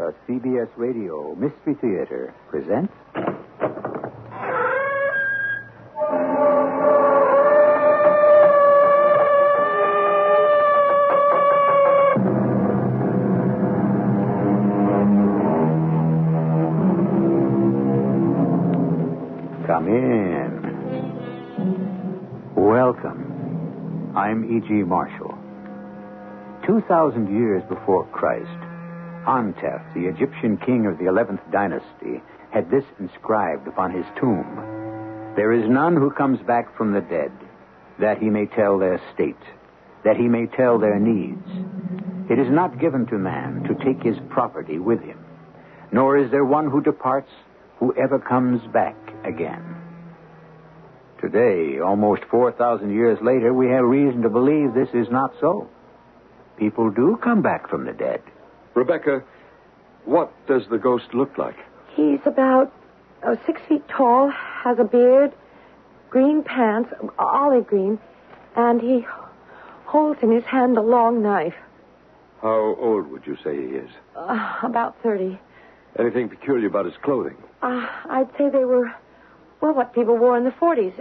The CBS Radio Mystery Theater presents... Come in. Welcome. I'm E.G. Marshall. 2,000 years before Christ, Antef, the Egyptian king of the 11th dynasty, had this inscribed upon his tomb: "There is none who comes back from the dead, that he may tell their state, that he may tell their needs. It is not given to man to take his property with him, nor is there one who departs who ever comes back again." Today, almost 4,000 years later, we have reason to believe this is not so. People do come back from the dead. Rebecca, what does the ghost look like? He's about 6 feet tall, has a beard, green pants, olive green, and he holds in his hand a long knife. How old would you say he is? About 30. Anything peculiar about his clothing? I'd say they were, what people wore in the 40s.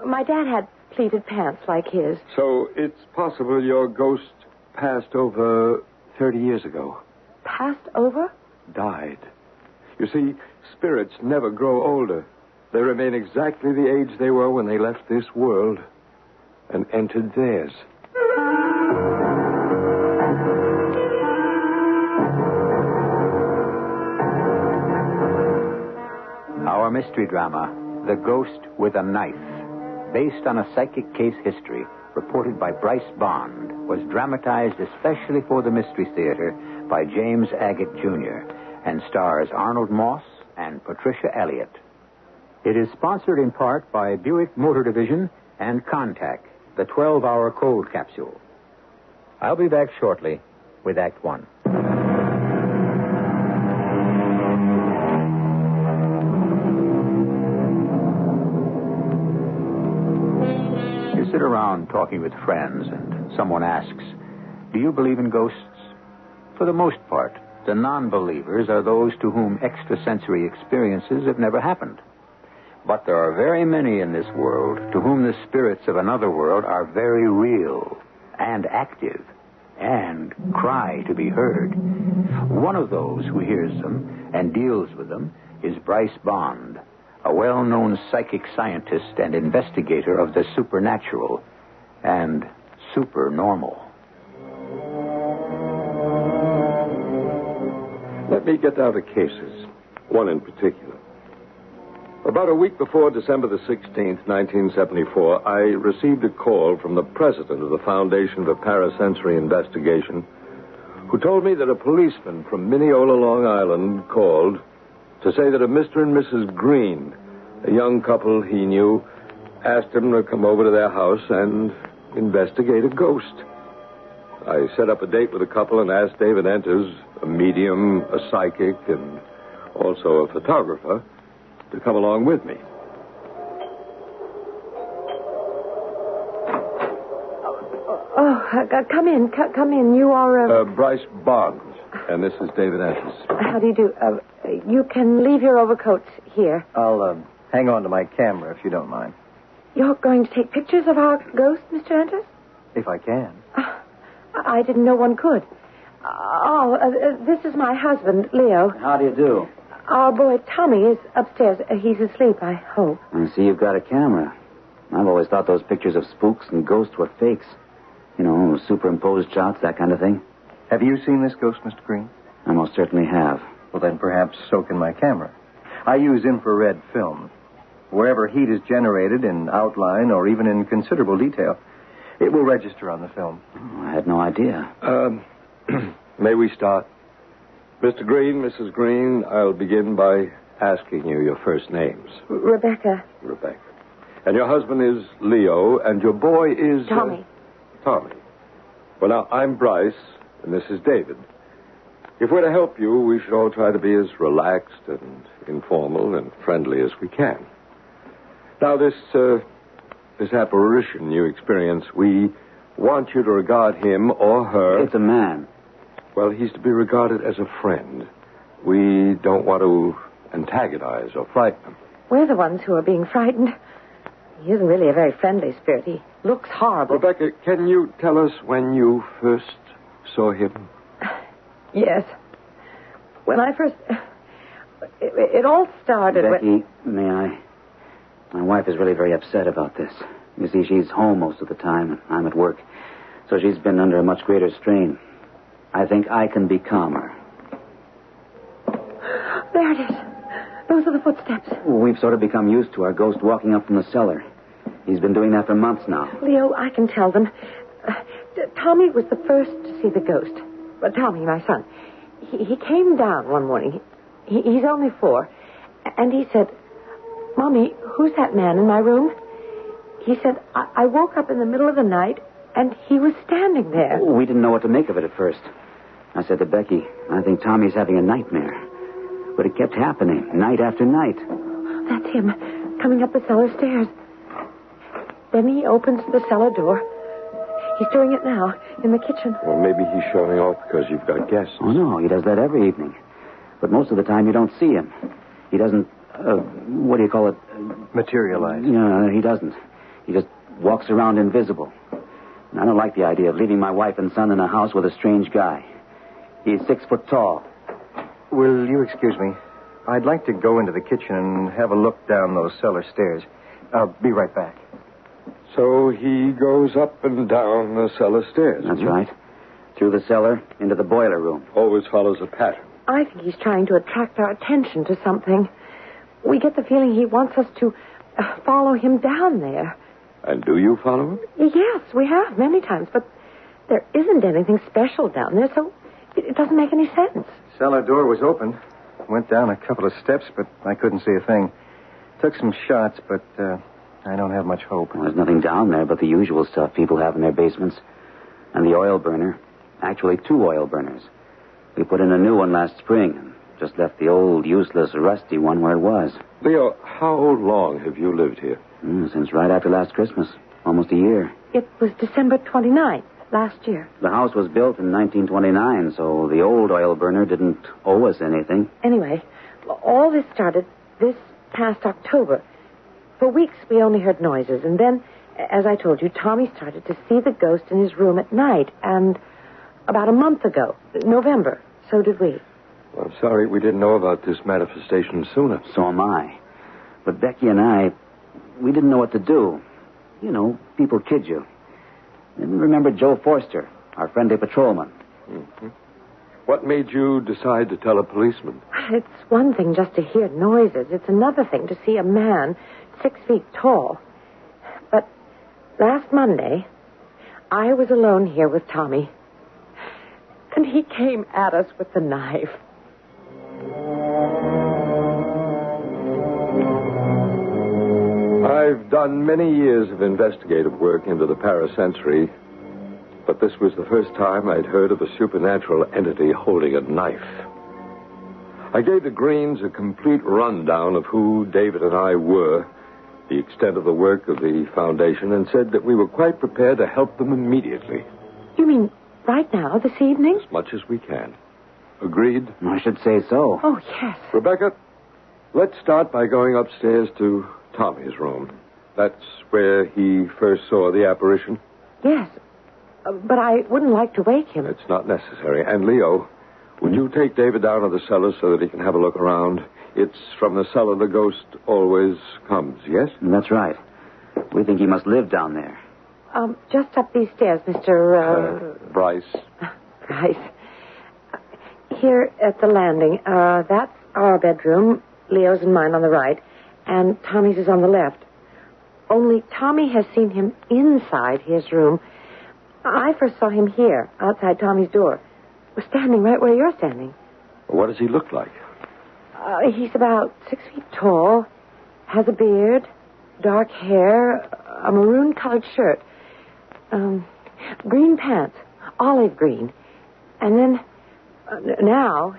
My dad had pleated pants like his. So it's possible your ghost passed over 30 years ago. Passed over? Died. You see, spirits never grow older. They remain exactly the age they were when they left this world and entered theirs. Our mystery drama, The Ghost with a Knife, based on a psychic case history reported by Bryce Bond, was dramatized especially for the Mystery Theater by James Agate, Jr., and stars Arnold Moss and Patricia Elliott. It is sponsored in part by Buick Motor Division and Contact, the 12-hour cold capsule. I'll be back shortly with Act One. Sit around talking with friends, and someone asks, "Do you believe in ghosts?" For the most part, the non-believers are those to whom extrasensory experiences have never happened. But there are very many in this world to whom the spirits of another world are very real and active and cry to be heard. One of those who hears them and deals with them is Bryce Bond, a well-known psychic scientist and investigator of the supernatural and supernormal. Let me get down to cases, one in particular. About a week before December the 16th, 1974, I received a call from the president of the Foundation for Parasensory Investigation, who told me that a policeman from Mineola, Long Island, called to say that a Mr. and Mrs. Green, a young couple he knew, asked him to come over to their house and investigate a ghost. I set up a date with the couple and asked David Enters, a medium, a psychic, and also a photographer, to come along with me. Come in. You are... Bryce Bond, and this is David Enters. How do you do? You can leave your overcoats here. I'll hang on to my camera, if you don't mind. You're going to take pictures of our ghost, Mr. Enters? If I can. I didn't know one could. This is my husband, Leo. How do you do? Our boy, Tommy, is upstairs. He's asleep, I hope. I see you've got a camera. I've always thought those pictures of spooks and ghosts were fakes. You know, superimposed shots, that kind of thing. Have you seen this ghost, Mr. Green? I most certainly have. Well, then perhaps so can my camera. I use infrared film. Wherever heat is generated in outline or even in considerable detail, it will register on the film. Oh, I had no idea. May we start? Mr. Green, Mrs. Green, I'll begin by asking you your first names. Rebecca. Rebecca. And your husband is Leo, and your boy is... Tommy. Tommy. Well, now, I'm Bryce, and this is David. If we're to help you, we should all try to be as relaxed and informal and friendly as we can. Now, this apparition you experience, we want you to regard him or her... It's a man. Well, he's to be regarded as a friend. We don't want to antagonize or frighten him. We're the ones who are being frightened. He isn't really a very friendly spirit. He looks horrible. Rebecca, can you tell us when you first saw him? Yes. When I first... It all started Becky, may I? My wife is really very upset about this. You see, she's home most of the time, and I'm at work. So she's been under a much greater strain. I think I can be calmer. There it is. Those are the footsteps. We've sort of become used to our ghost walking up from the cellar. He's been doing that for months now. Leo, I can tell them. Tommy was the first to see the ghost. Tommy, my son. He came down one morning. He's only 4. And he said, Mommy, who's that man in my room? He said, I woke up in the middle of the night, and he was standing there. We didn't know what to make of it at first. I said to Becky, I think Tommy's having a nightmare. But it kept happening, night after night. That's him, coming up the cellar stairs. Then he opens the cellar door. He's doing it now, in the kitchen. Well, maybe he's showing off because you've got guests. Oh, no, he does that every evening. But most of the time you don't see him. He doesn't, what do you call it? Materialize. No, he doesn't. He just walks around invisible. And I don't like the idea of leaving my wife and son in a house with a strange guy. He's 6 foot tall. Will you excuse me? I'd like to go into the kitchen and have a look down those cellar stairs. I'll be right back. So he goes up and down the cellar stairs. That's right. Through the cellar, into the boiler room. Always follows a pattern. I think he's trying to attract our attention to something. We get the feeling he wants us to follow him down there. And do you follow him? Yes, we have many times, but there isn't anything special down there, so it doesn't make any sense. Cellar door was open. Went down a couple of steps, but I couldn't see a thing. Took some shots, but I don't have much hope. Well, there's nothing down there but the usual stuff people have in their basements. And the oil burner. Actually, 2 oil burners. We put in a new one last spring and just left the old, useless, rusty one where it was. Leo, how long have you lived here? Since right after last Christmas. Almost a year. It was December 29th, last year. The house was built in 1929, so the old oil burner didn't owe us anything. Anyway, all this started this past October. For weeks, we only heard noises, and then, as I told you, Tommy started to see the ghost in his room at night, and about a month ago, November, so did we. Well, I'm sorry we didn't know about this manifestation sooner. So am I. But Becky and I, we didn't know what to do. You know, people kid you. And remember Joe Forster, our friendly patrolman. Mm-hmm. What made you decide to tell a policeman? It's one thing just to hear noises. It's another thing to see a man 6 feet tall. But last Monday, I was alone here with Tommy. And he came at us with the knife. I've done many years of investigative work into the parasensory, but this was the first time I'd heard of a supernatural entity holding a knife. I gave the Greens a complete rundown of who David and I were, the extent of the work of the foundation, and said that we were quite prepared to help them immediately. You mean right now, this evening? As much as we can. Agreed? I should say so. Oh, yes. Rebecca, let's start by going upstairs to Tommy's room. That's where he first saw the apparition? Yes. But I wouldn't like to wake him. It's not necessary. And, Leo, would you take David down to the cellar so that he can have a look around? It's from the cellar the ghost always comes, yes? That's right. We think he must live down there. Just up these stairs, Mr. Bryce. Bryce. Here at the landing. That's our bedroom. Leo's and mine on the right. And Tommy's is on the left. Only Tommy has seen him inside his room. I first saw him here, outside Tommy's door. Standing right where you're standing. What does he look like? He's about 6 feet tall, has a beard, dark hair, a maroon-colored shirt, green pants, olive green. And then, now,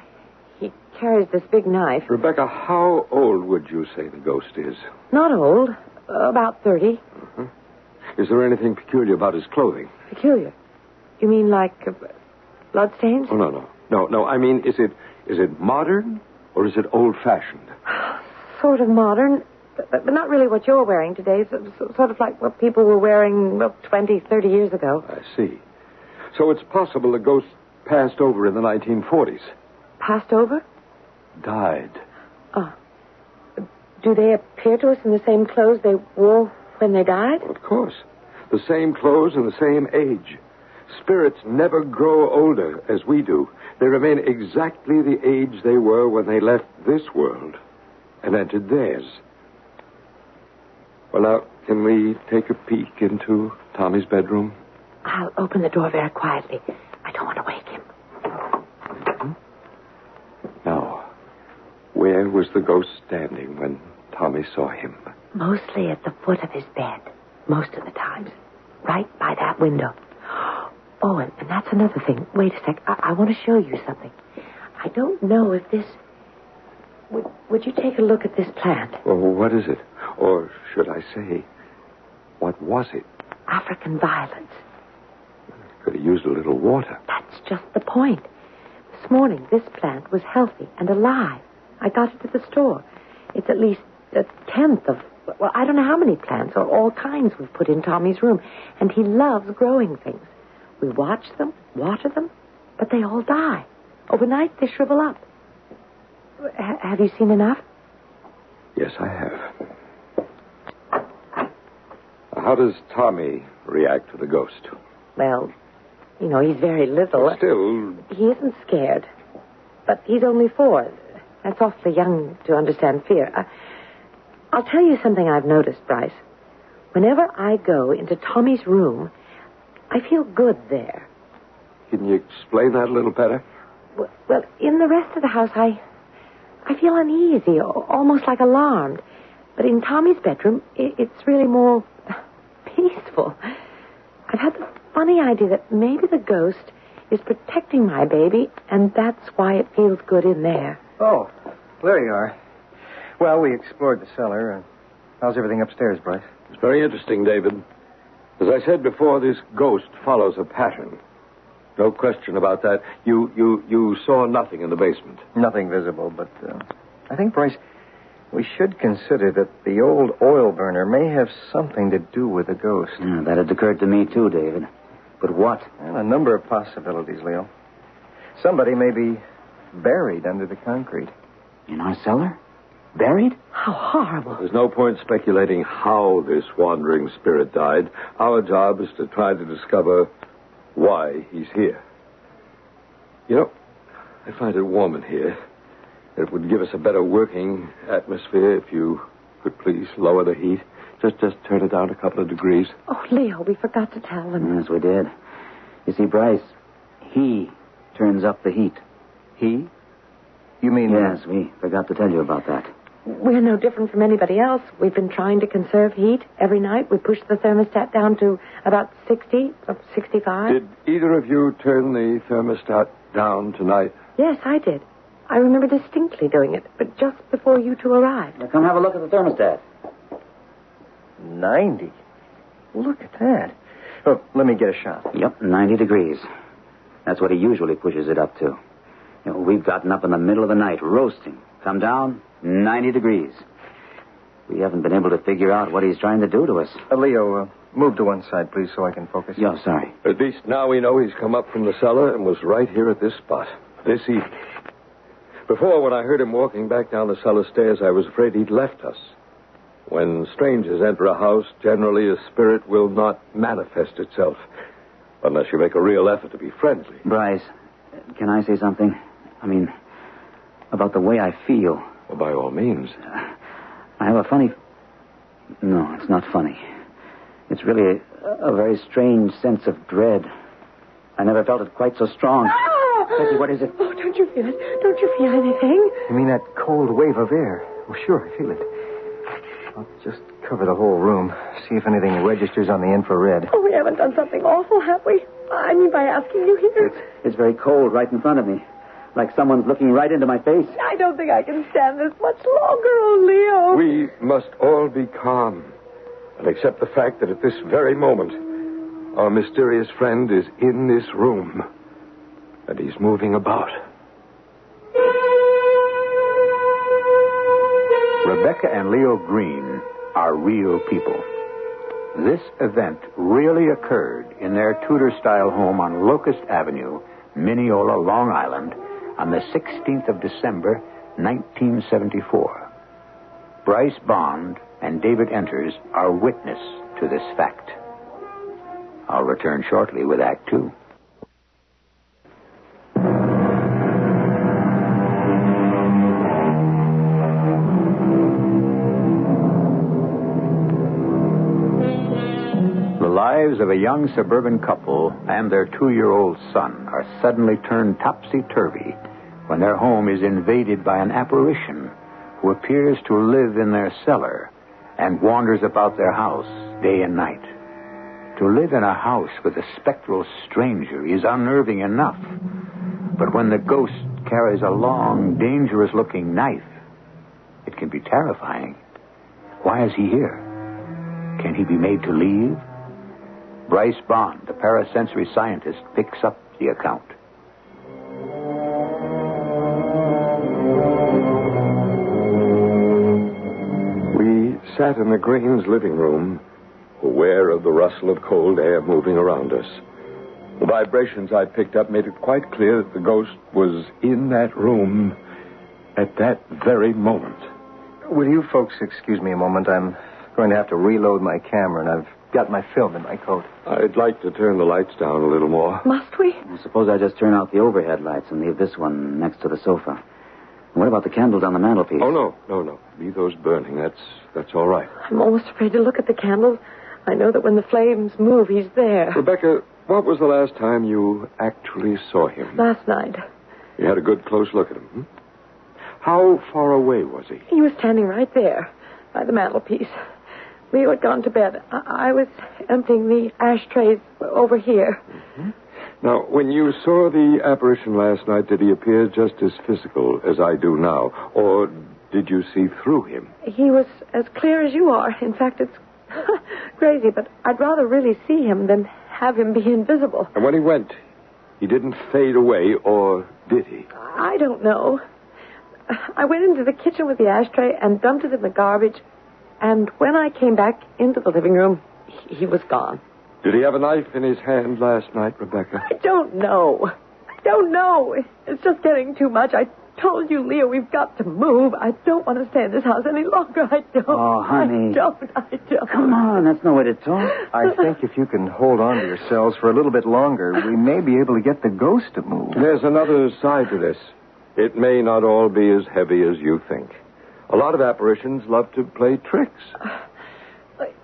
he carries this big knife. Rebecca, how old would you say the ghost is? Not old, about 30. Mm-hmm. Is there anything peculiar about his clothing? Peculiar? You mean like bloodstains? Oh, no. I mean, is Is it modern or is it old-fashioned? Sort of modern, but not really what you're wearing today. Sort of like what people were wearing 20, 30 years ago. I see. So it's possible the ghost passed over in the 1940s. Passed over? Died. Oh. Do they appear to us in the same clothes they wore when they died? Well, of course. The same clothes and the same age. Spirits never grow older as we do. They remain exactly the age they were when they left this world and entered theirs. Well, now, can we take a peek into Tommy's bedroom? I'll open the door very quietly. I don't want to wake him. Now, where was the ghost standing when Tommy saw him? Mostly at the foot of his bed. Most of the times. Right by that window. Oh, and that's another thing. Wait a sec. I want to show you something. I don't know if this... Would you take a look at this plant? Well, what is it? Or should I say, what was it? African violets. Could have used a little water. That's just the point. This morning, this plant was healthy and alive. I got it at the store. It's at least a tenth of... Well, I don't know how many plants or all kinds we've put in Tommy's room. And he loves growing things. We watch them, water them, but they all die. Overnight, they shrivel up. Have you seen enough? Yes, I have. How does Tommy react to the ghost? Well, he's very little. But still... He isn't scared. But he's only 4. That's awfully young to understand fear. I'll tell you something I've noticed, Bryce. Whenever I go into Tommy's room, I feel good there. Can you explain that a little better? Well, in the rest of the house, I feel uneasy, almost like alarmed. But in Tommy's bedroom, it's really more peaceful. I've had the funny idea that maybe the ghost is protecting my baby, and that's why it feels good in there. Oh, there you are. Well, we explored the cellar. How's everything upstairs, Bryce? It's very interesting, David. As I said before, this ghost follows a pattern. No question about that. You saw nothing in the basement. Nothing visible, but I think, Bryce, we should consider that the old oil burner may have something to do with the ghost. Yeah, that had occurred to me, too, David. But what? Well, a number of possibilities, Leo. Somebody may be buried under the concrete. In our cellar? Buried? How horrible. There's no point speculating how this wandering spirit died. Our job is to try to discover why he's here. I find it warm in here. It would give us a better working atmosphere if you could please lower the heat. Just turn it down a couple of degrees. Oh, Leo, we forgot to tell them. Yes, we did. You see, Bryce, he turns up the heat. He? You mean... Yes, we forgot to tell you about that. We're no different from anybody else. We've been trying to conserve heat every night. We pushed the thermostat down to about 60, 65. Did either of you turn the thermostat down tonight? Yes, I did. I remember distinctly doing it, but just before you two arrived. Now, come have a look at the thermostat. 90. Look at that. Oh, let me get a shot. Yep, 90 degrees. That's what he usually pushes it up to. We've gotten up in the middle of the night, roasting. Come down, 90 degrees. We haven't been able to figure out what he's trying to do to us. Leo, move to one side, please, so I can focus. Yeah, sorry. At least now we know he's come up from the cellar and was right here at this spot, this evening. Before, when I heard him walking back down the cellar stairs, I was afraid he'd left us. When strangers enter a house, generally a spirit will not manifest itself unless you make a real effort to be friendly. Bryce, can I say something? I mean, about the way I feel. Well, by all means. I have a funny... No, it's not funny. It's really a very strange sense of dread. I never felt it quite so strong. Becky, what is it? Oh, don't you feel it? Don't you feel anything? You mean that cold wave of air? Oh, sure, I feel it. I'll just cover the whole room. See if anything registers on the infrared. Oh, we haven't done something awful, have we? I mean, by asking you here. It's very cold right in front of me. Like someone's looking right into my face. I don't think I can stand this much longer, oh, Leo. We must all be calm and accept the fact that at this very moment, our mysterious friend is in this room, and he's moving about. Rebecca and Leo Green are real people. This event really occurred in their Tudor-style home on Locust Avenue, Mineola, Long Island, on the 16th of December, 1974. Bryce Bond and David Enters are witness to this fact. I'll return shortly with Act Two. The lives of a young suburban couple and their 2-year-old son are suddenly turned topsy-turvy when their home is invaded by an apparition who appears to live in their cellar and wanders about their house day and night. To live in a house with a spectral stranger is unnerving enough, but when the ghost carries a long, dangerous-looking knife, it can be terrifying. Why is he here? Can he be made to leave? Bryce Bond, the parasensory scientist, picks up the account. We sat in the Greens' living room, aware of the rustle of cold air moving around us. The vibrations I picked up made it quite clear that the ghost was in that room at that very moment. Will you folks excuse me a moment? I'm going to have to reload my camera, and I've got my film in my coat. I'd like to turn the lights down a little more. Must we? Well, suppose I just turn out the overhead lights and leave this one next to the sofa. What about the candles on the mantelpiece? Oh, no. Leave those burning. That's all right. I'm almost afraid to look at the candles. I know that when the flames move, he's there. Rebecca, what was the last time you actually saw him? Last night. You had a good close look at him, hmm? How far away was he? He was standing right there by the mantelpiece. Leo had gone to bed. I was emptying the ashtrays over here. Mm-hmm. Now, when you saw the apparition last night, did he appear just as physical as I do now? Or did you see through him? He was as clear as you are. In fact, it's crazy, but I'd rather really see him than have him be invisible. And when he went, he didn't fade away, or did he? I don't know. I went into the kitchen with the ashtray and dumped it in the garbage, and when I came back into the living room, he was gone. Did he have a knife in his hand last night, Rebecca? I don't know. It's just getting too much. I told you, Leo, we've got to move. I don't want to stay in this house any longer. I don't. Oh, honey. I don't. Come on, that's no way to talk. I think if you can hold on to yourselves for a little bit longer, we may be able to get the ghost to move. There's another side to this. It may not all be as heavy as you think. A lot of apparitions love to play tricks.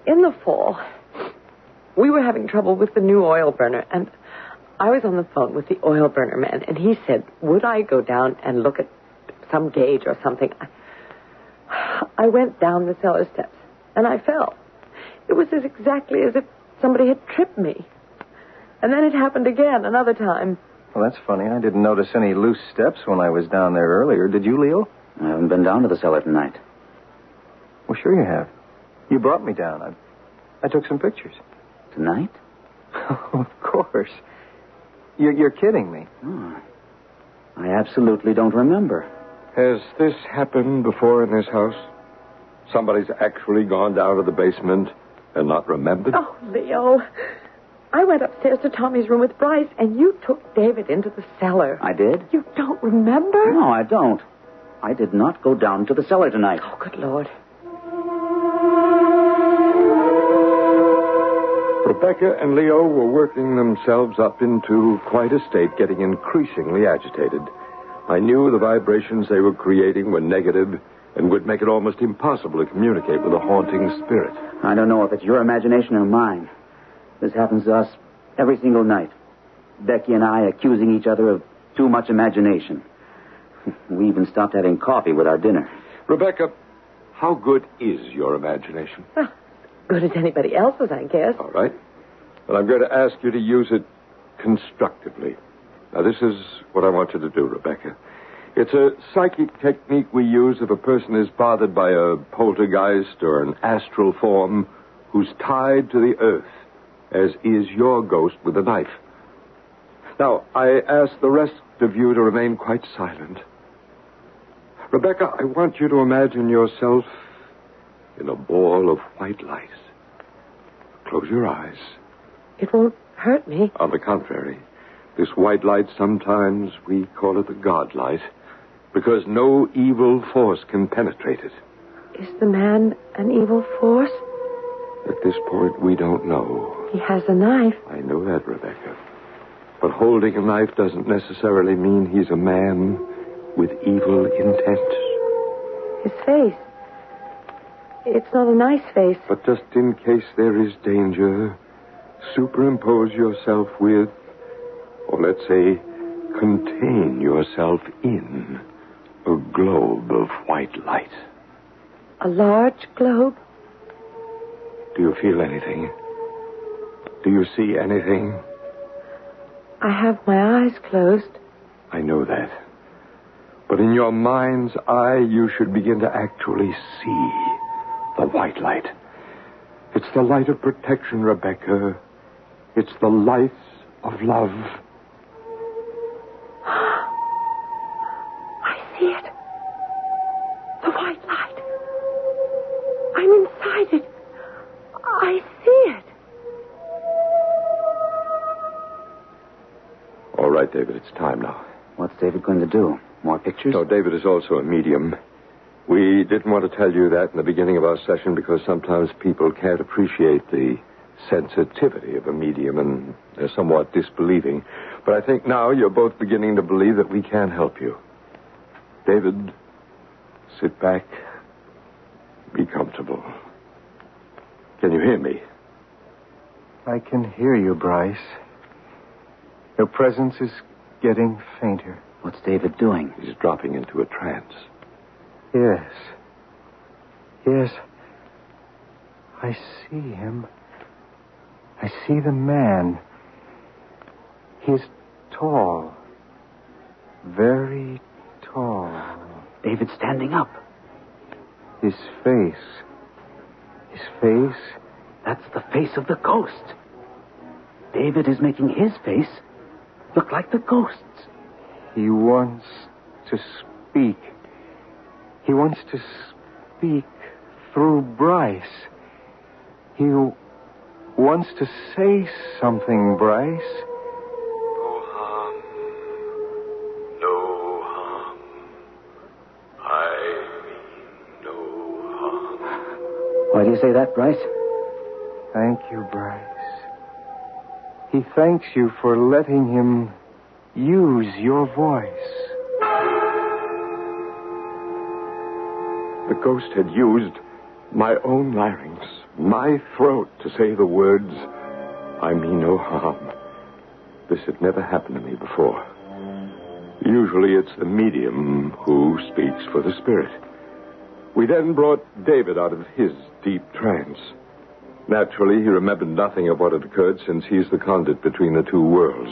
In the fall, we were having trouble with the new oil burner, and I was on the phone with the oil burner man, and he said, would I go down and look at some gauge or something? I went down the cellar steps, and I fell. It was exactly as if somebody had tripped me. And then it happened again, another time. Well, that's funny. I didn't notice any loose steps when I was down there earlier. Did you, Leo? I haven't been down to the cellar tonight. Well, sure you have. You brought me down. I took some pictures. Tonight? Of course. You're kidding me. Oh, I absolutely don't remember. Has this happened before in this house? Somebody's actually gone down to the basement and not remembered? Oh, Leo. I went upstairs to Tommy's room with Bryce, and you took David into the cellar. I did? You don't remember? No, I don't. I did not go down to the cellar tonight. Oh, good Lord. Rebecca and Leo were working themselves up into quite a state, getting increasingly agitated. I knew the vibrations they were creating were negative and would make it almost impossible to communicate with a haunting spirit. I don't know if it's your imagination or mine. This happens to us every single night. Becky and I accusing each other of too much imagination. We even stopped having coffee with our dinner. Rebecca, how good is your imagination? Well, good as anybody else's, I guess. All right. But I'm going to ask you to use it constructively. Now, this is what I want you to do, Rebecca. It's a psychic technique we use if a person is bothered by a poltergeist or an astral form who's tied to the earth, as is your ghost with a knife. Now, I ask the rest of you to remain quite silent. Rebecca, I want you to imagine yourself in a ball of white light. Close your eyes. It won't hurt me. On the contrary, this white light, sometimes we call it the God light, because no evil force can penetrate it. Is the man an evil force? At this point, we don't know. He has a knife. I know that, Rebecca. But holding a knife doesn't necessarily mean he's a man with evil intent. His face. It's not a nice face. But just in case there is danger, superimpose yourself with, or let's say, contain yourself in a globe of white light. A large globe? Do you feel anything? Do you see anything? I have my eyes closed. I know that. But in your mind's eye, you should begin to actually see the white light. It's the light of protection, Rebecca. It's the light of love. I see it. The white light. I'm inside it. I see it. All right, David, it's time now. What's David going to do? More pictures? No, David is also a medium. We didn't want to tell you that in the beginning of our session because sometimes people can't appreciate the sensitivity of a medium and they're somewhat disbelieving. But I think now you're both beginning to believe that we can help you. David, sit back. Be comfortable. Can you hear me? I can hear you, Bryce. Your presence is getting fainter. What's David doing? He's dropping into a trance. Yes. Yes. I see him. I see the man. He's tall. Very tall. David's standing up. His face. His face. That's the face of the ghost. David is making his face look like the ghost's. He wants to speak. He wants to speak through Bryce. He wants to say something, Bryce. No harm. No harm. I mean no harm. Why do you say that, Bryce? Thank you, Bryce. He thanks you for letting him use your voice. The ghost had used my own larynx, my throat, to say the words, I mean no harm. This had never happened to me before. Usually it's the medium who speaks for the spirit. We then brought David out of his deep trance. Naturally, he remembered nothing of what had occurred since he's the conduit between the two worlds.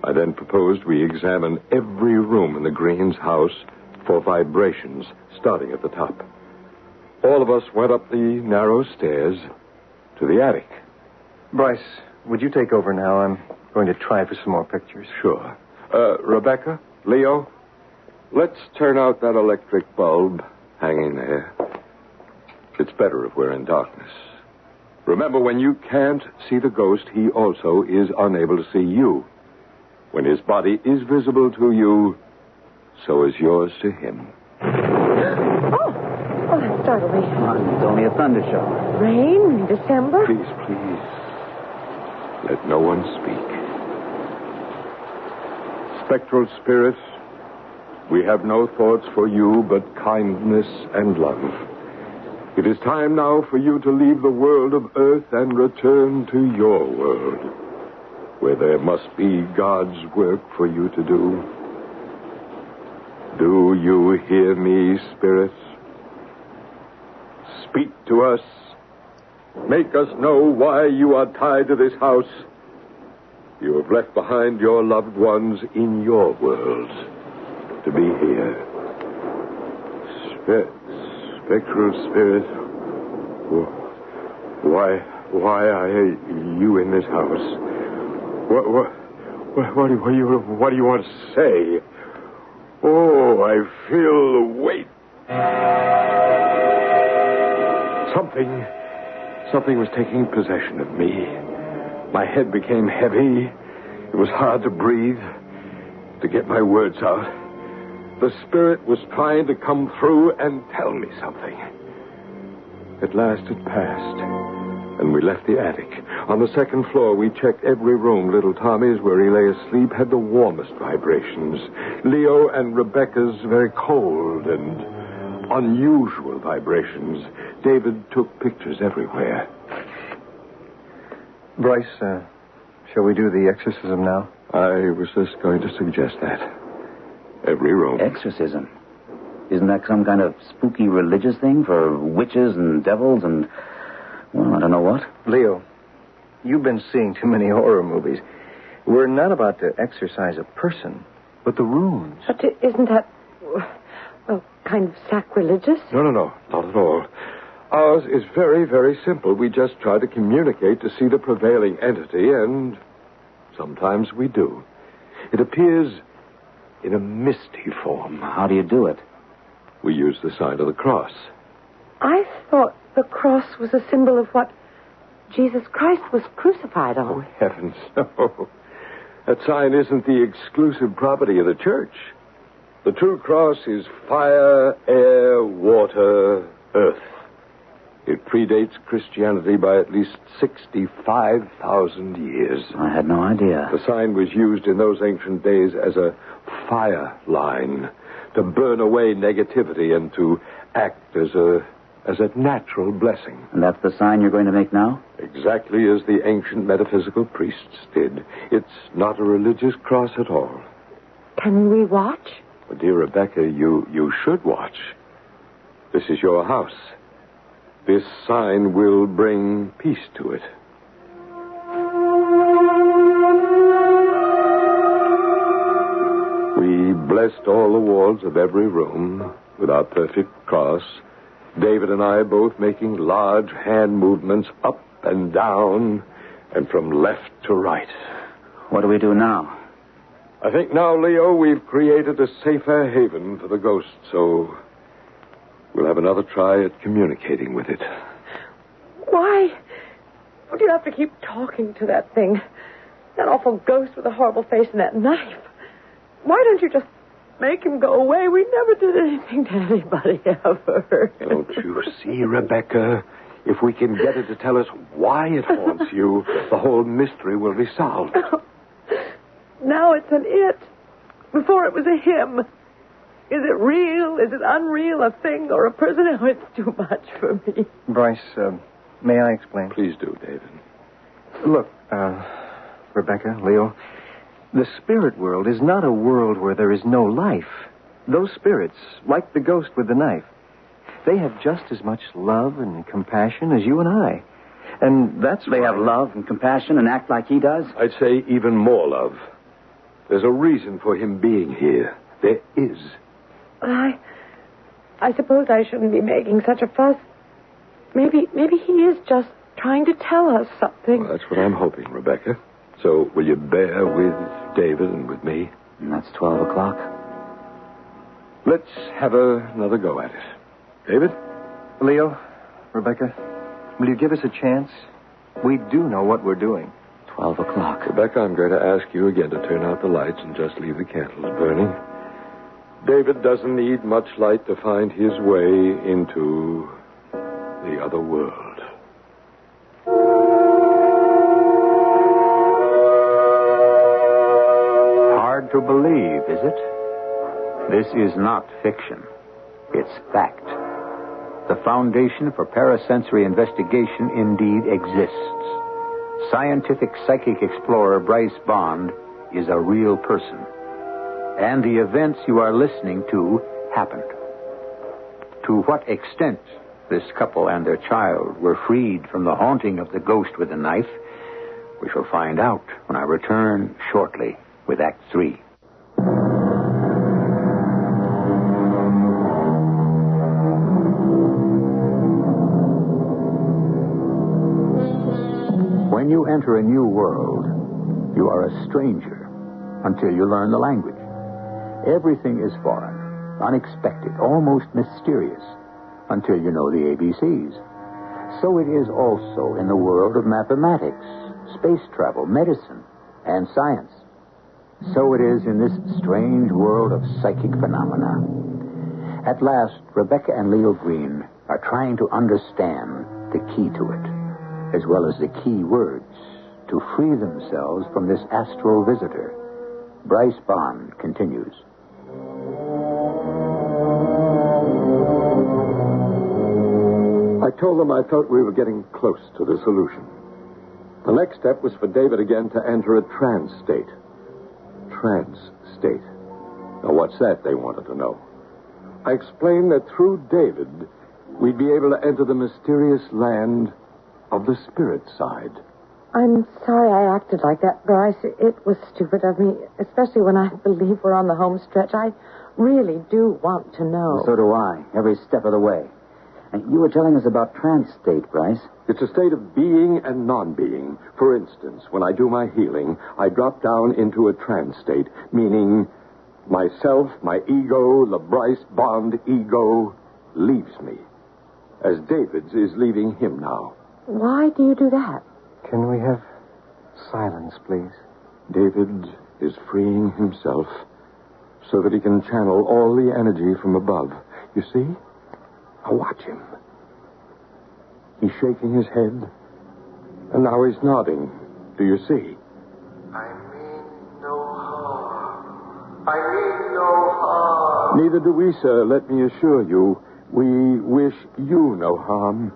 I then proposed we examine every room in the Greens' house for vibrations, starting at the top. All of us went up the narrow stairs to the attic. Bryce, would you take over now? I'm going to try for some more pictures. Sure. Rebecca, Leo, let's turn out that electric bulb hanging there. It's better if we're in darkness. Remember, when you can't see the ghost, he also is unable to see you. When his body is visible to you, so is yours to him. Oh, that startled me. It's only a thunder shower. Rain in December? Please, please, let no one speak. Spectral spirit, we have no thoughts for you but kindness and love. It is time now for you to leave the world of earth and return to your world, where there must be God's work for you to do. Do you hear me, spirits? Speak to us. Make us know why you are tied to this house. You have left behind your loved ones in your world to be here. Spectral spirit, why are you in this house? What do you want to say? Oh, I feel the weight. Something was taking possession of me. My head became heavy. It was hard to breathe, to get my words out. The spirit was trying to come through and tell me something. At last it passed, and we left the attic. On the second floor, we checked every room. Little Tommy's, where he lay asleep, had the warmest vibrations. Leo and Rebecca's, very cold and unusual vibrations. David took pictures everywhere. Bryce, shall we do the exorcism now? I was just going to suggest that. Every room. Exorcism? Isn't that some kind of spooky religious thing for witches and devils and, well, I don't know what? Leo, you've been seeing too many horror movies. We're not about to exorcise a person, but the rooms. But isn't that, well, kind of sacrilegious? No, not at all. Ours is very, very simple. We just try to communicate to see the prevailing entity, and sometimes we do. It appears in a misty form. How do you do it? We use the sign of the cross. I thought the cross was a symbol of what Jesus Christ was crucified on. Oh, heavens, no. That sign isn't the exclusive property of the church. The true cross is fire, air, water, earth. It predates Christianity by at least 65,000 years. I had no idea. The sign was used in those ancient days as a fire line to burn away negativity and to act as a natural blessing. And that's the sign you're going to make now? Exactly as the ancient metaphysical priests did. It's not a religious cross at all. Can we watch? Well, dear Rebecca, you should watch. This is your house. This sign will bring peace to it. We blessed all the walls of every room with our perfect cross. David and I both making large hand movements up and down and from left to right. What do we do now? I think now, Leo, we've created a safer haven for the ghost, so we'll have another try at communicating with it. Why would you have to keep talking to that thing? That awful ghost with the horrible face and that knife. Why don't you just make him go away? We never did anything to anybody ever. Don't you see, Rebecca? If we can get it to tell us why it haunts you, the whole mystery will be solved. Now it's an it. Before it was a him. Is it real? Is it unreal? A thing or a person? Oh, it's too much for me. Bryce, may I explain? Please do, David. Look, Rebecca, Leo, the spirit world is not a world where there is no life. Those spirits, like the ghost with the knife, they have just as much love and compassion as you and I. And that's They have love and compassion and act like he does? I'd say even more love. There's a reason for him being here. There is. I suppose I shouldn't be making such a fuss. Maybe he is just trying to tell us something. Well, that's what I'm hoping, Rebecca. So will you bear with David and with me? And that's 12 o'clock. Let's have another go at it. David? Leo, Rebecca, will you give us a chance? We do know what we're doing. 12 o'clock. Rebecca, I'm going to ask you again to turn out the lights and just leave the candles burning. David doesn't need much light to find his way into the other world. Hard to believe, is it? This is not fiction. It's fact. The foundation for parasensory investigation indeed exists. Scientific psychic explorer Bryce Bond is a real person. And the events you are listening to happened. To what extent this couple and their child were freed from the haunting of the ghost with the knife, we shall find out when I return shortly with Act 3. When you enter a new world, you are a stranger until you learn the language. Everything is foreign, unexpected, almost mysterious, until you know the ABCs. So it is also in the world of mathematics, space travel, medicine, and science. So it is in this strange world of psychic phenomena. At last, Rebecca and Leo Green are trying to understand the key to it, as well as the key words to free themselves from this astral visitor. Bryce Bond continues. I told them I felt we were getting close to the solution. The next step was for David again to enter a trance state. Trance state. Now, what's that, they wanted to know. I explained that through David, we'd be able to enter the mysterious land of the spirit side. I'm sorry I acted like that, Bryce. It was stupid of me, especially when I believe we're on the home stretch. I really do want to know. So do I, every step of the way. And you were telling us about trance state, Bryce. It's a state of being and non-being. For instance, when I do my healing, I drop down into a trance state, meaning myself, my ego, the Bryce Bond ego, leaves me, as David's is leaving him now. Why do you do that? Can we have silence, please? David is freeing himself so that he can channel all the energy from above. You see? Now watch him. He's shaking his head, and now he's nodding. Do you see? I mean no harm. I mean no harm. Neither do we, sir, let me assure you. We wish you no harm,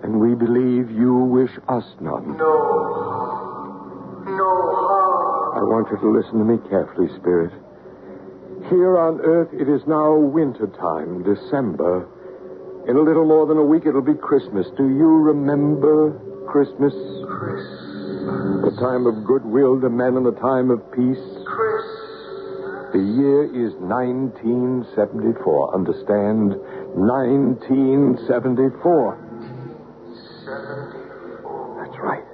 and we believe you wish us none. No harm. No harm. I want you to listen to me carefully, Spirit. Here on Earth, it is now winter time, December. In a little more than a week, it'll be Christmas. Do you remember Christmas? Christmas. The time of goodwill to men and the time of peace. Christmas. The year is 1974. Understand? 1974. 74. That's right.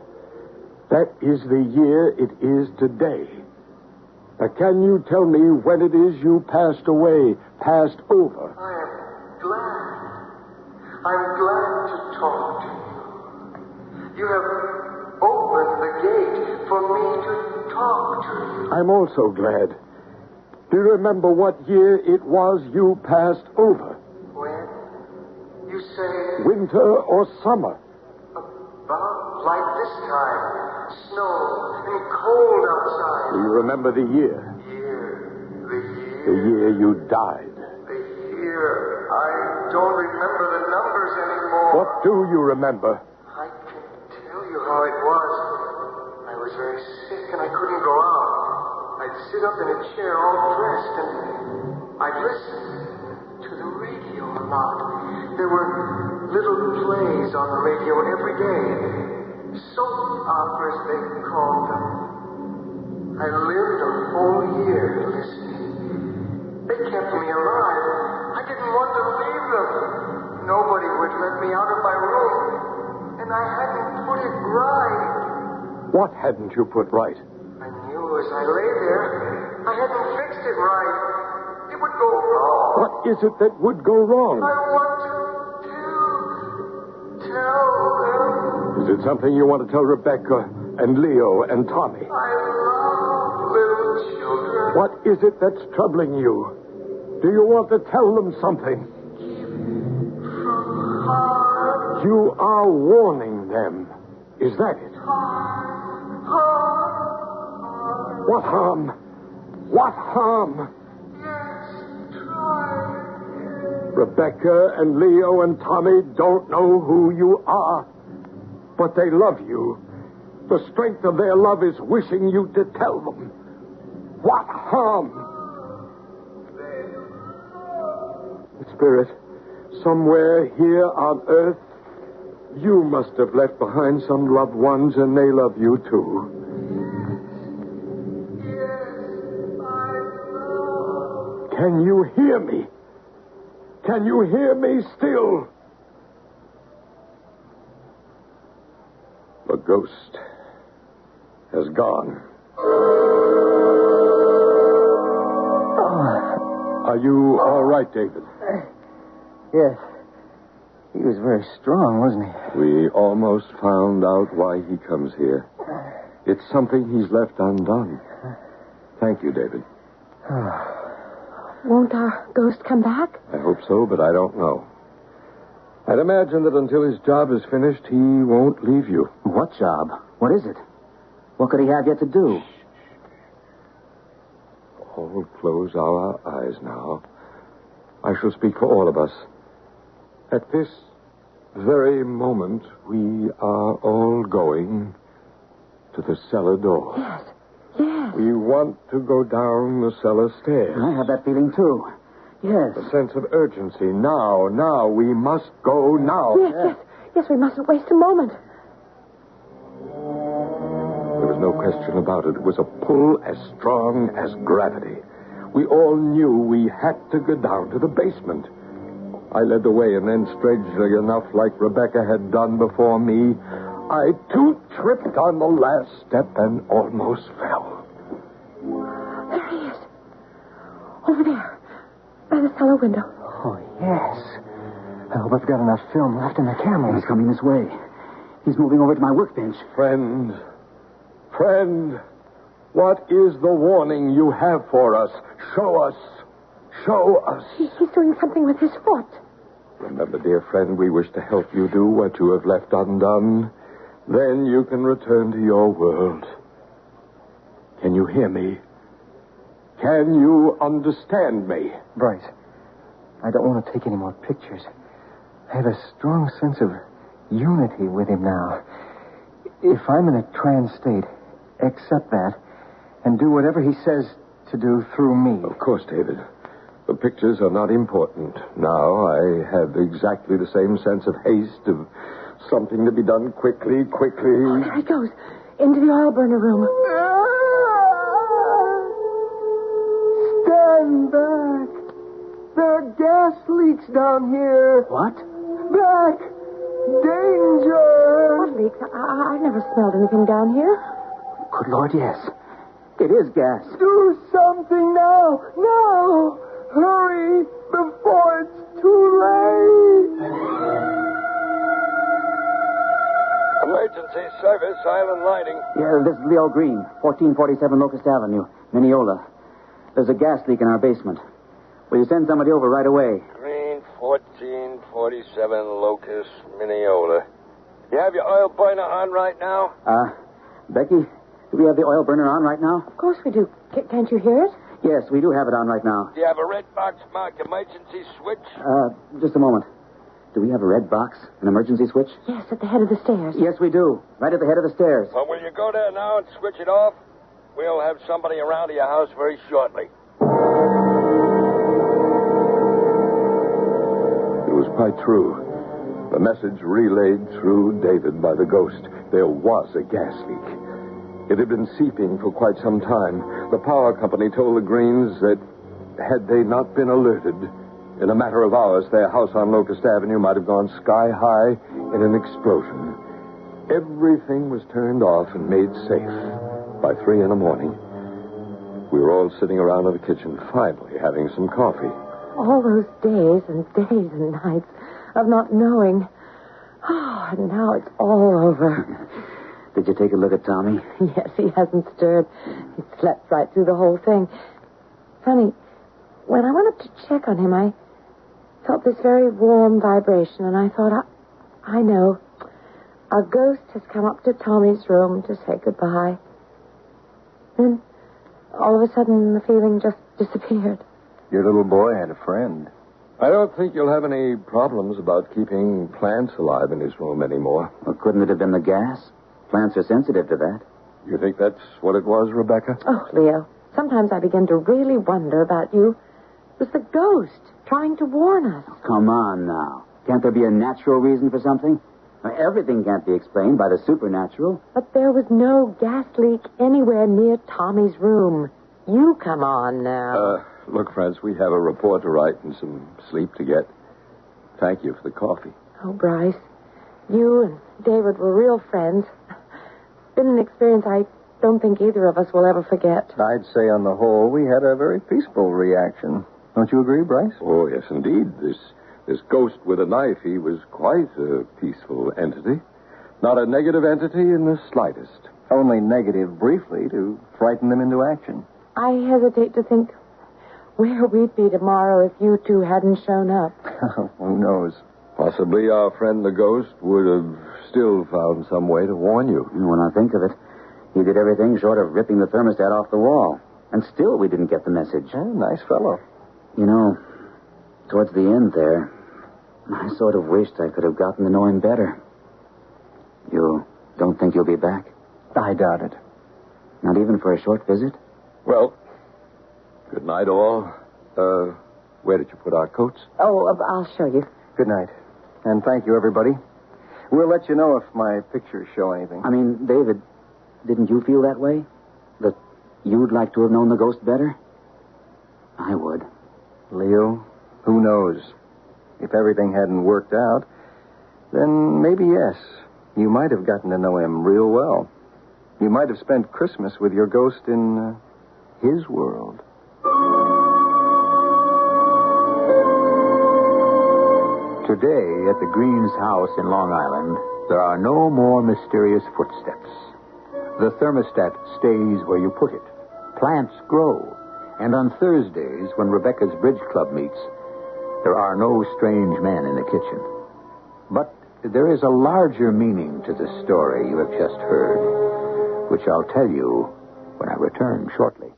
That is the year it is today. Now, can you tell me when it is you passed away, passed over? I am glad. I'm glad to talk to you. You have opened the gate for me to talk to you. I'm also glad. Do you remember what year it was you passed over? When? You say... Winter or summer? About like this time. Snow and cold outside. Do you remember the year? The year you died. The year. I don't remember the numbers anymore. What do you remember? I can tell you how it was. I was very sick and I couldn't go out. I'd sit up in a chair all dressed and I'd listen to the radio a lot. There were little plays on the radio every day. Soap operas, they called them. I lived a whole year listening. They kept me alive. I didn't want to leave them. Nobody would let me out of my room. And I hadn't put it right. What hadn't you put right? I knew as I lay there, I hadn't fixed it right. It would go wrong. What is it that would go wrong? I want to tell them. Is it something you want to tell Rebecca and Leo and Tommy? I love little children. What is it that's troubling you? Do you want to tell them something? From harm. You are warning them. Is that it? Harm. What harm? What harm? Yes, try. Rebecca and Leo and Tommy don't know who you are, but they love you. The strength of their love is wishing you to tell them. What harm? Spirit, somewhere here on Earth, you must have left behind some loved ones, and they love you too. Can you hear me? Can you hear me still? The ghost has gone. Are you all right, David? Yes. He was very strong, wasn't he? We almost found out why he comes here. It's something he's left undone. Thank you, David. Won't our ghost come back? I hope so, but I don't know. I'd imagine that until his job is finished, he won't leave you. What job? What is it? What could he have yet to do? All close our eyes now. I shall speak for all of us. At this very moment, we are all going to the cellar door. Yes. Yes. We want to go down the cellar stairs. I have that feeling, too. Yes. A sense of urgency. Now. We must go now. Yes, we mustn't waste a moment. There was no question about it. It was a pull as strong as gravity. We all knew we had to go down to the basement. I led the way, and then, strangely enough, like Rebecca had done before me, I, too, tripped on the last step and almost fell. There he is. Over there. By the cellar window. Oh, yes. I hope I've got enough film left in the camera. He's coming this way. He's moving over to my workbench. Friend, what is the warning you have for us? Show us. He's doing something with his foot. Remember, dear friend, we wish to help you do what you have left undone. Then you can return to your world. Can you hear me? Can you understand me? Bryce, I don't want to take any more pictures. I have a strong sense of unity with him now. If I'm in a trance state, accept that and do whatever he says to do through me. Of course, David. The pictures are not important. Now I have exactly the same sense of haste, of something to be done quickly. Oh, there he goes. Into the oil burner room. Stand back. There are gas leaks down here. What? Back. Danger. What leaks? I've never smelled anything down here. Good Lord, yes. It is gas. Do something now. Now. Hurry before it's too late. Emergency service, Island Lighting. Yeah, this is Leo Green, 1447 Locust Avenue, Mineola. There's a gas leak in our basement. Will you send somebody over right away? Green, 1447 Locust, Mineola. You have your oil burner on right now? Becky, do we have the oil burner on right now? Of course we do. Can't you hear it? Yes, we do have it on right now. Do you have a red box marked emergency switch? Just a moment. Do we have a red box, an emergency switch? Yes, at the head of the stairs. Yes, we do. Right at the head of the stairs. Well, will you go there now and switch it off? We'll have somebody around to your house very shortly. It was quite true. The message relayed through David by the ghost. There was a gas leak. It had been seeping for quite some time. The power company told the Greens that had they not been alerted, in a matter of hours, their house on Locust Avenue might have gone sky high in an explosion. Everything was turned off and made safe by 3 a.m. We were all sitting around in the kitchen, finally having some coffee. All those days and nights of not knowing. Oh, and now it's all over. Did you take a look at Tommy? Yes, he hasn't stirred. He slept right through the whole thing. Funny, when I went up to check on him, I felt this very warm vibration, and I thought, I know. Our ghost has come up to Tommy's room to say goodbye. Then, all of a sudden, the feeling just disappeared. Your little boy had a friend. I don't think you'll have any problems about keeping plants alive in his room anymore. Well, couldn't it have been the gas? Plants are sensitive to that. You think that's what it was, Rebecca? Oh, Leo, sometimes I begin to really wonder about you. It was the ghost trying to warn us. Oh, come on now. Can't there be a natural reason for something? Everything can't be explained by the supernatural. But there was no gas leak anywhere near Tommy's room. You come on now. Look, friends, we have a report to write and some sleep to get. Thank you for the coffee. Oh, Bryce, you and David were real friends. Been an experience I don't think either of us will ever forget. I'd say on the whole, we had a very peaceful reaction. Don't you agree, Bryce? Oh, yes, indeed. This ghost with a knife, he was quite a peaceful entity. Not a negative entity in the slightest. Only negative briefly to frighten them into action. I hesitate to think where we'd be tomorrow if you two hadn't shown up. Who knows? Possibly our friend the ghost would have still found some way to warn you. When I think of it, he did everything short of ripping the thermostat off the wall. And still we didn't get the message. Nice fellow. You know, towards the end there, I sort of wished I could have gotten to know him better. You don't think you'll be back? I doubt it. Not even for a short visit? Well, good night, all. Where did you put our coats? Oh, I'll show you. Good night. And thank you, everybody. We'll let you know if my pictures show anything. I mean, David, didn't you feel that way? That you'd like to have known the ghost better? I would. Leo, who knows? If everything hadn't worked out, then maybe yes. You might have gotten to know him real well. You might have spent Christmas with your ghost in his world. Today, at the Greens' house in Long Island, there are no more mysterious footsteps. The thermostat stays where you put it. Plants grow. And on Thursdays, when Rebecca's Bridge Club meets, there are no strange men in the kitchen. But there is a larger meaning to the story you have just heard, which I'll tell you when I return shortly.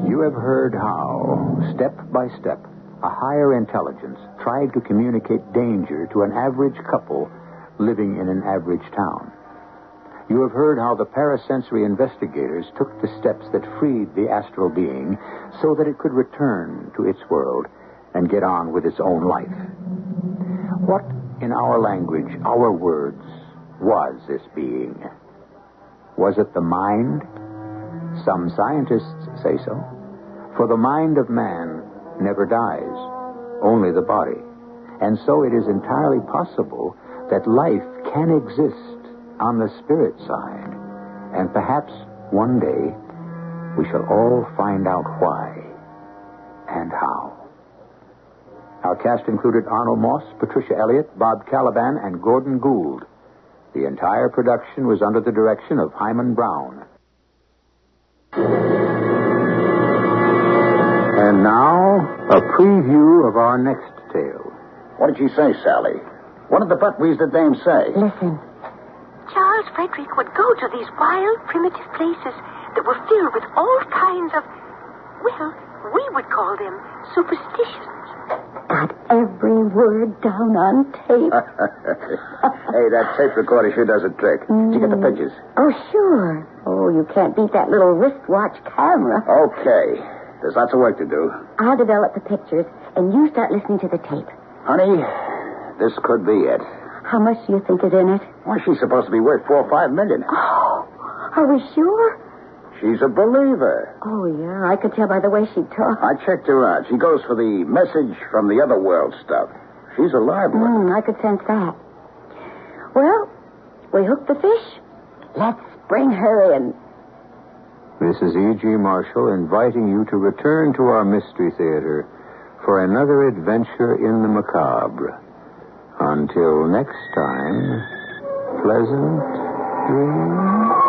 You have heard how, step by step, a higher intelligence tried to communicate danger to an average couple living in an average town. You have heard how the parasensory investigators took the steps that freed the astral being so that it could return to its world and get on with its own life. What, in our language, our words, was this being? Was it the mind? Some scientists say so. For the mind of man never dies, only the body. And so it is entirely possible that life can exist on the spirit side. And perhaps one day we shall all find out why and how. Our cast included Arnold Moss, Patricia Elliott, Bob Caliban, and Gordon Gould. The entire production was under the direction of Hyman Brown. And now, a preview of our next tale. What did she say, Sally? What did the buckwheats the dame say? Listen. Charles Frederick would go to these wild, primitive places that were filled with all kinds of, well, we would call them superstitions. Got every word down on tape. Hey, that tape recorder sure does a trick. Did you get the pictures? Oh, sure. Oh, you can't beat that little wristwatch camera. Okay. There's lots of work to do. I'll develop the pictures, and you start listening to the tape. Honey, this could be it. How much do you think is in it? Why, she's supposed to be worth $4 or $5 million. Oh, are we sure? She's a believer. Oh, yeah, I could tell by the way she talks. I checked her out. She goes for the message from the other world stuff. She's a live one. I could sense that. Well, we hooked the fish. Let's bring her in. This is E.G. Marshall inviting you to return to our Mystery Theater for another adventure in the macabre. Until next time, pleasant dreams.